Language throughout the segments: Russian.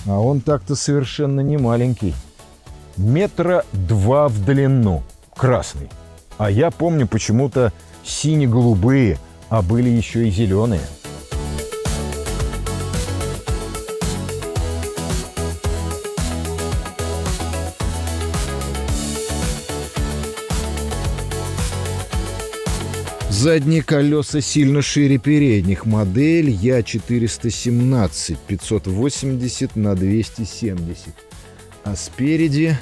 А он так-то совершенно не маленький. 2 метра в длину. Красный. А я помню почему-то сине-голубые, а были еще и зеленые. Задние колеса сильно шире передних. Модель Я417 580 на 270. А спереди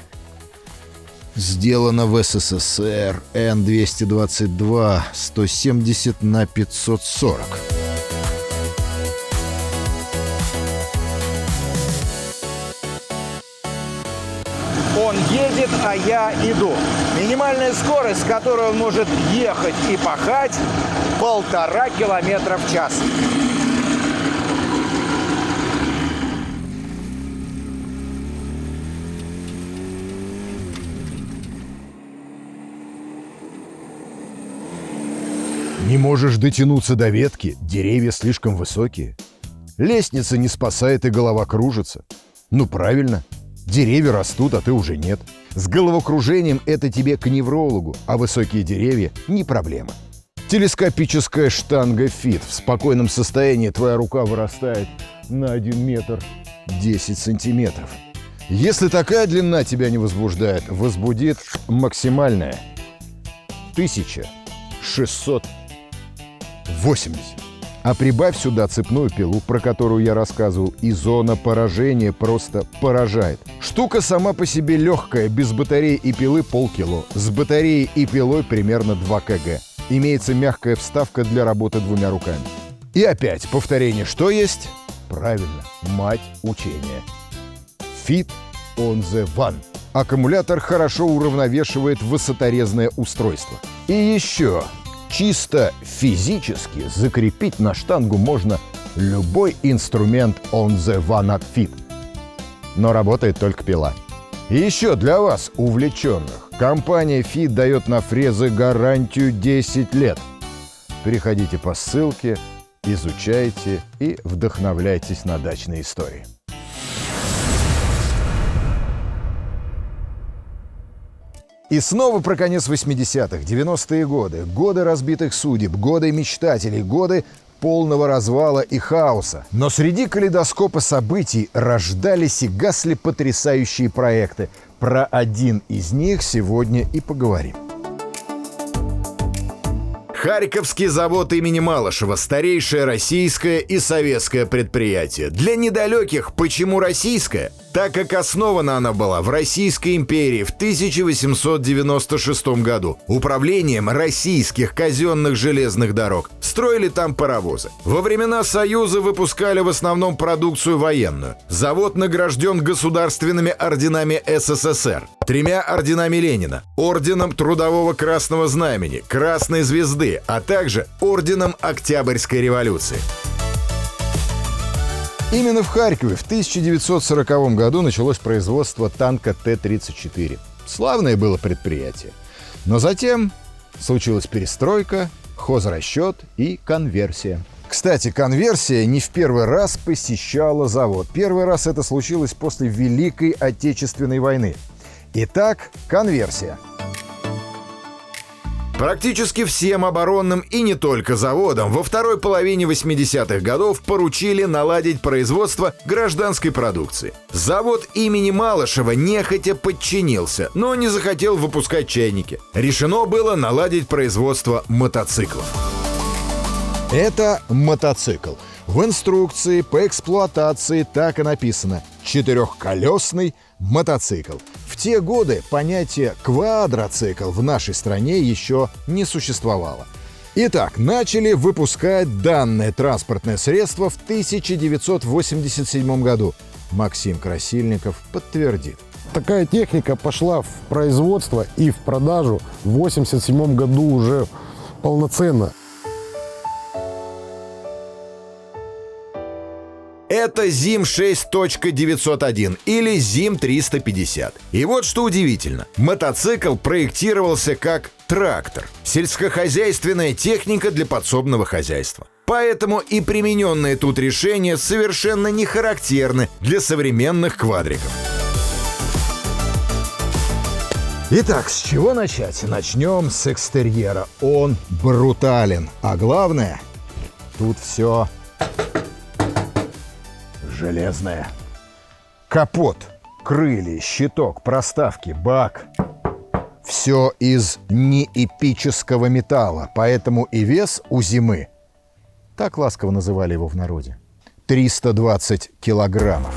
сделано в СССР Н222 170 на 540. Он едет, а я иду. Минимальная скорость, с которой он может ехать и пахать, 1,5 километра в час. Не можешь дотянуться до ветки, деревья слишком высокие. Лестница не спасает, и голова кружится. Ну правильно, деревья растут, а ты уже нет. С головокружением это тебе к неврологу, а высокие деревья не проблема. Телескопическая штанга ФИТ. В спокойном состоянии твоя рука вырастает на 1 метр 10 сантиметров. Если такая длина тебя не возбуждает, возбудит максимальная 1680. А прибавь сюда цепную пилу, про которую я рассказывал, и зона поражения просто поражает. Штука сама по себе легкая, без батареи и пилы полкило. С батареей и пилой примерно 2 кг. Имеется мягкая вставка для работы 2 руками. И опять повторение, что есть? Правильно, мать учения. Fit on the One. Аккумулятор хорошо уравновешивает высоторезное устройство. И еще... Чисто физически закрепить на штангу можно любой инструмент on the one от Fit. Но работает только пила. И еще для вас, увлеченных, компания Fit дает на фрезы гарантию 10 лет. Переходите по ссылке, изучайте и вдохновляйтесь на дачные истории. И снова про конец 80-х, 90-е годы. Годы разбитых судеб, годы мечтателей, годы полного развала и хаоса. Но среди калейдоскопа событий рождались и гасли потрясающие проекты. Про один из них сегодня и поговорим. Харьковский завод имени Малышева – старейшее российское и советское предприятие. Для недалеких почему российское? Так как основана она была в Российской империи в 1896 году управлением российских казенных железных дорог. Строили там паровозы. Во времена Союза выпускали в основном продукцию военную. Завод награжден государственными орденами СССР, 3 орденами Ленина, орденом Трудового Красного Знамени, Красной Звезды, а также орденом Октябрьской революции. Именно в Харькове в 1940 году началось производство танка Т-34. Славное было предприятие. Но затем случилась перестройка, хозрасчет и конверсия. Кстати, конверсия не в первый раз посещала завод. Первый раз это случилось после Великой Отечественной войны. Итак, конверсия. Практически всем оборонным и не только заводам во второй половине 80-х годов поручили наладить производство гражданской продукции. Завод имени Малышева нехотя подчинился, но не захотел выпускать чайники. Решено было наладить производство мотоциклов. Это мотоцикл. В инструкции по эксплуатации так и написано: 4-колесный мотоцикл. В те годы понятие «квадроцикл» в нашей стране еще не существовало. Итак, начали выпускать данное транспортное средство в 1987 году. Максим Красильников подтвердит. Такая техника пошла в производство и в продажу в 1987 году уже полноценно. Это ЗИМ-6.901 или ЗИМ-350. И вот что удивительно. Мотоцикл проектировался как трактор. Сельскохозяйственная техника для подсобного хозяйства. Поэтому и примененные тут решения совершенно не характерны для современных квадриков. Итак, с чего начать? Начнем с экстерьера. Он брутален. А главное, тут все железное. Капот, крылья, щиток, проставки, бак. Все из неэпического металла, поэтому и вес у Зимы, так ласково называли его в народе, 320 килограммов.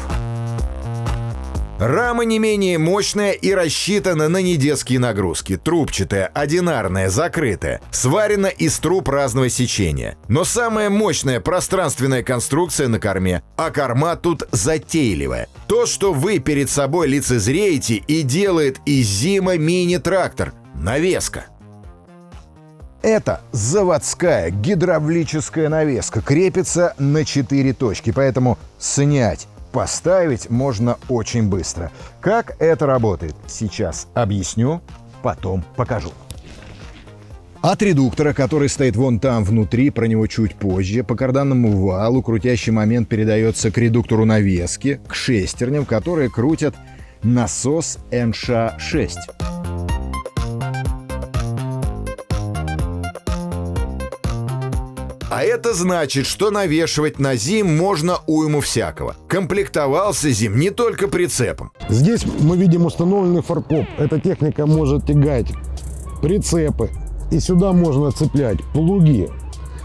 Рама не менее мощная и рассчитана на недетские нагрузки. Трубчатая, одинарная, закрытая. Сварена из труб разного сечения. Но самая мощная пространственная конструкция на корме. А корма тут затейливая. То, что вы перед собой лицезреете, и делает из Зима мини-трактор. Навеска. Это заводская гидравлическая навеска. Крепится на 4 точки, поэтому снять, поставить можно очень быстро. Как это работает? Сейчас объясню, потом покажу. От редуктора, который стоит вон там внутри, про него чуть позже, по карданному валу крутящий момент передается к редуктору навески, к шестерням, которые крутят насос НШ-6. А это значит, что навешивать на Зим можно уйму всякого. Комплектовался Зим не только прицепом. Здесь мы видим установленный фаркоп. Эта техника может тягать прицепы. И сюда можно цеплять плуги.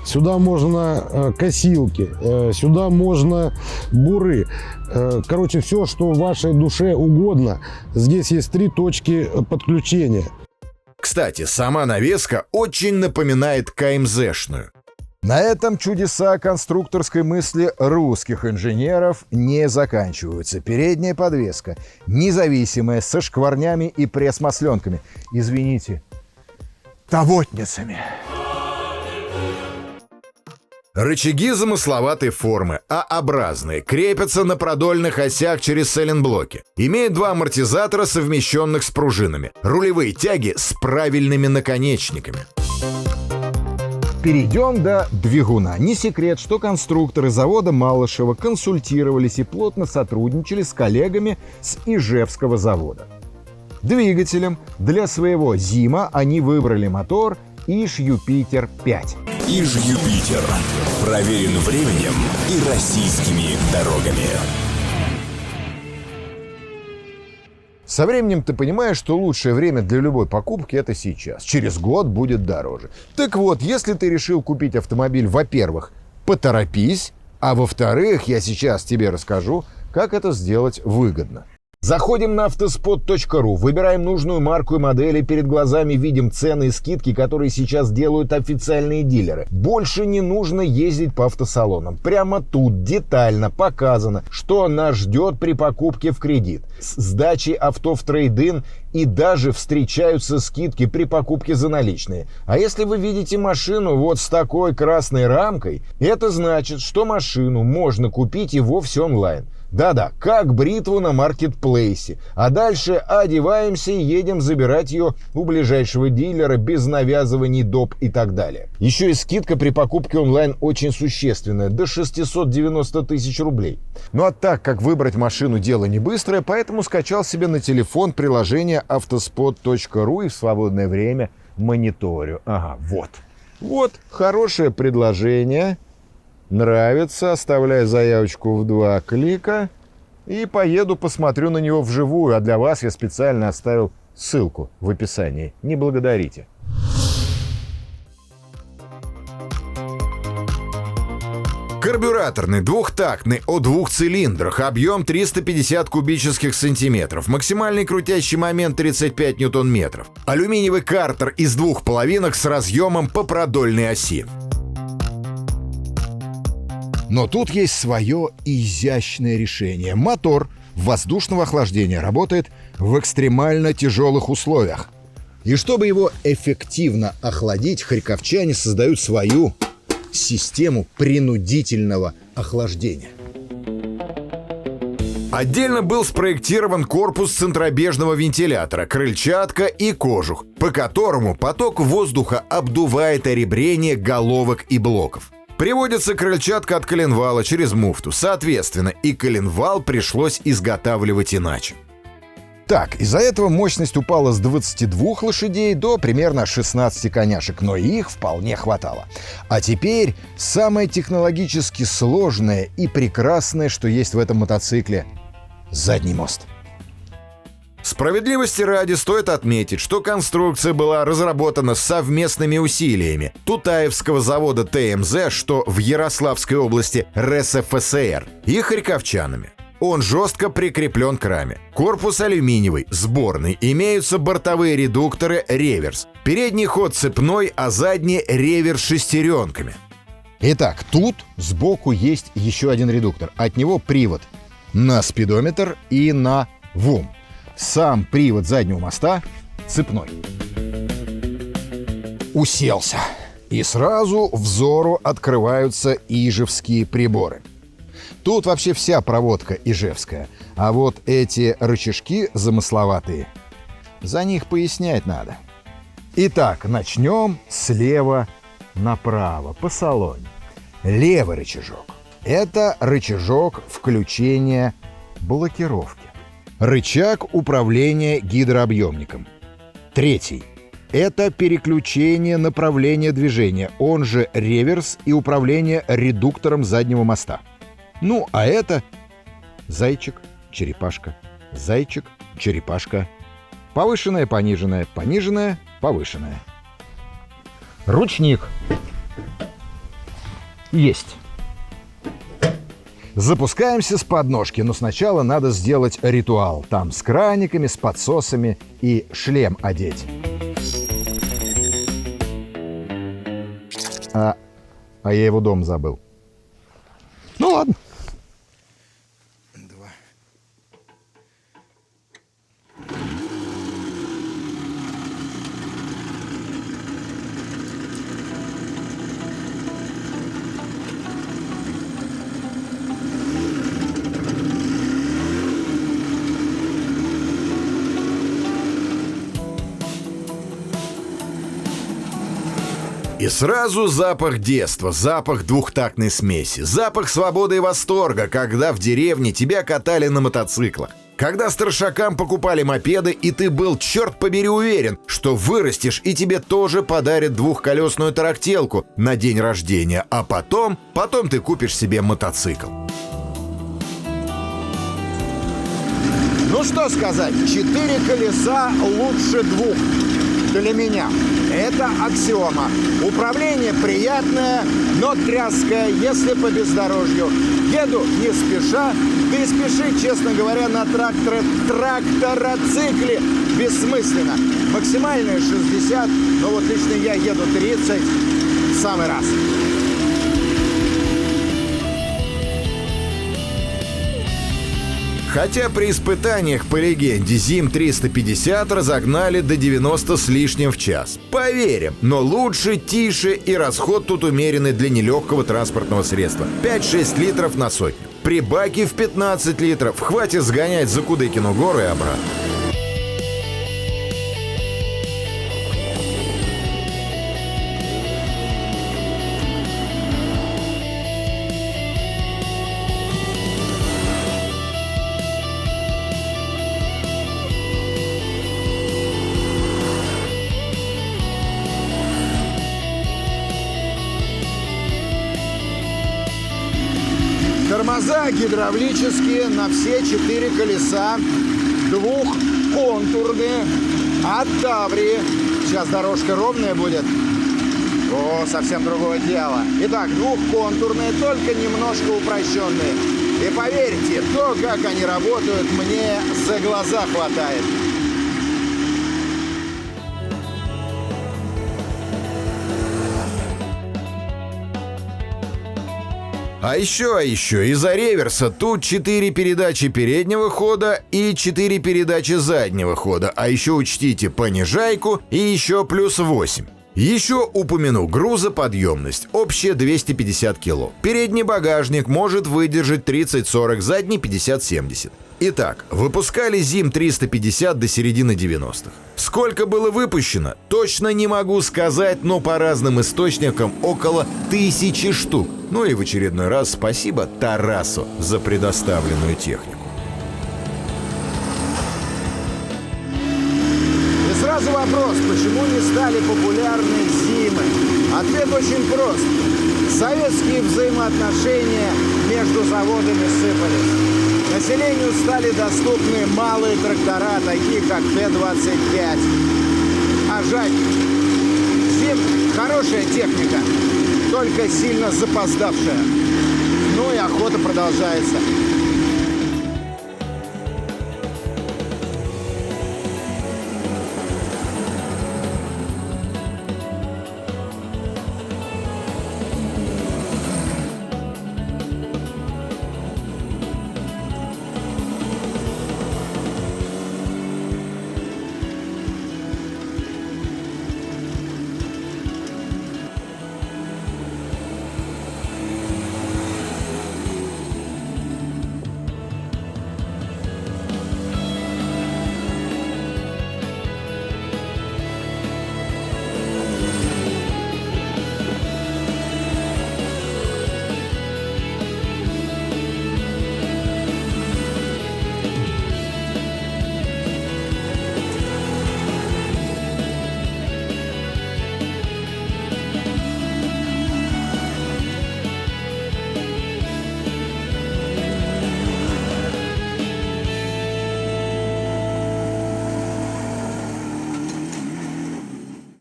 Сюда можно косилки. Сюда можно буры. Короче, все, что вашей душе угодно. Здесь есть 3 точки подключения. Кстати, сама навеска очень напоминает КМЗшную. На этом чудеса конструкторской мысли русских инженеров не заканчиваются. Передняя подвеска независимая, со шкварнями и пресс-масленками. Извините, тавотницами. Рычаги замысловатой формы, А-образные, крепятся на продольных осях через сайлентблоки. Имеют 2 амортизатора, совмещенных с пружинами. Рулевые тяги с правильными наконечниками. Перейдем до двигуна. Не секрет, что конструкторы завода Малышева консультировались и плотно сотрудничали с коллегами с Ижевского завода. Двигателем для своего Зима они выбрали мотор Иж-Юпитер-5. Иж-Юпитер. Проверен временем и российскими дорогами. Со временем ты понимаешь, что лучшее время для любой покупки — это сейчас. Через год будет дороже. Так вот, если ты решил купить автомобиль, во-первых, поторопись, а во-вторых, я сейчас тебе расскажу, как это сделать выгодно. Заходим на автоспот.ру, выбираем нужную марку и модель, и перед глазами видим цены и скидки, которые сейчас делают официальные дилеры. Больше не нужно ездить по автосалонам. Прямо тут детально показано, что нас ждет при покупке в кредит, с сдачей авто в трейд-ин, и даже встречаются скидки при покупке за наличные. А если вы видите машину вот с такой красной рамкой, это значит, что машину можно купить и вовсе онлайн. Да-да, как бритву на маркетплейсе. А дальше одеваемся и едем забирать ее у ближайшего дилера без навязываний доп. И так далее. Еще и скидка при покупке онлайн очень существенная, до 690 тысяч рублей. Ну а так как выбрать машину дело не быстрое, поэтому скачал себе на телефон приложение автоспот.ру и в свободное время мониторю. Ага, вот. Вот хорошее предложение. Нравится, оставляю заявочку в 2 клика и поеду посмотрю на него вживую. А для вас я специально оставил ссылку в описании. Не благодарите. Карбюраторный, двухтактный, о 2 цилиндрах, объем 350 кубических сантиметров, максимальный крутящий момент 35 ньютон-метров, алюминиевый картер из 2 половинок с разъемом по продольной оси. Но тут есть свое изящное решение. Мотор воздушного охлаждения работает в экстремально тяжелых условиях. И чтобы его эффективно охладить, харьковчане создают свою систему принудительного охлаждения. Отдельно был спроектирован корпус центробежного вентилятора, крыльчатка и кожух, по которому поток воздуха обдувает оребрение головок и блоков. Приводится крыльчатка от коленвала через муфту. Соответственно, и коленвал пришлось изготавливать иначе. Так, из-за этого мощность упала с 22 лошадей до примерно 16 коняшек, но их вполне хватало. А теперь самое технологически сложное и прекрасное, что есть в этом мотоцикле — задний мост. Справедливости ради стоит отметить, что конструкция была разработана совместными усилиями Тутаевского завода ТМЗ, что в Ярославской области РСФСР, и харьковчанами. Он жестко прикреплен к раме. Корпус алюминиевый, сборный, имеются бортовые редукторы реверс. Передний ход цепной, а задний реверс шестеренками. Итак, тут сбоку есть еще один редуктор. От него привод на спидометр и на ВУМ. Сам привод заднего моста цепной. Уселся. И сразу взору открываются ижевские приборы. Тут вообще вся проводка ижевская. А вот эти рычажки замысловатые. За них пояснять надо. Итак, начнем слева направо, по салоне. Левый рычажок — это рычажок включения блокировки. Рычаг управления гидрообъемником. Третий — это переключение направления движения, он же реверс и управление редуктором заднего моста. Ну, а это зайчик, черепашка, зайчик, черепашка. Повышенное, пониженное, пониженное, повышенное. Ручник. Есть. Запускаемся с подножки, но сначала надо сделать ритуал. Там с краниками, с подсосами и шлем одеть. А я его дома забыл. Ну ладно. И сразу запах детства, запах двухтактной смеси, запах свободы и восторга, когда в деревне тебя катали на мотоциклах. Когда старшакам покупали мопеды, и ты был, черт побери, уверен, что вырастешь и тебе тоже подарят двухколесную тарахтелку на день рождения, а потом ты купишь себе мотоцикл. Ну что сказать, 4 колеса лучше 2 для меня. Это аксиома. Управление приятное, но тряское, если по бездорожью. Еду не спеша, да и спешить, честно говоря, на трактороцикле бессмысленно. Максимальная 60, но вот лично я еду 30 в самый раз. Хотя при испытаниях, по легенде, ЗИМ-350 разогнали до 90 с лишним в час. Поверим, но лучше, тише и расход тут умеренный для нелегкого транспортного средства. 5-6 литров на сотню. При баке в 15 литров хватит сгонять за Кудыкину гору и обратно. Тормоза гидравлические на все 4 колеса, двухконтурные, от Таврии. Сейчас дорожка ровная будет. О, совсем другое дело. Итак, двухконтурные, только немножко упрощенные. И поверьте, то, как они работают, мне за глаза хватает. А еще, из-за реверса тут 4 передачи переднего хода и 4 передачи заднего хода. А еще учтите понижайку и еще плюс 8. Еще упомяну грузоподъемность, общая 250 кило. Передний багажник может выдержать 30-40, задний 50-70. Итак, выпускали ЗИМ-350 до середины 90-х. Сколько было выпущено, точно не могу сказать, но по разным источникам около 1000 штук. Ну и в очередной раз спасибо Тарасу за предоставленную технику. И сразу вопрос, почему не стали популярны ЗИМы? Ответ очень прост. Советские взаимоотношения между заводами сыпались. Населению стали доступны малые трактора, такие как Т-25. А жаль, ЗИМ – хорошая техника, только сильно запоздавшая. Ну и охота продолжается.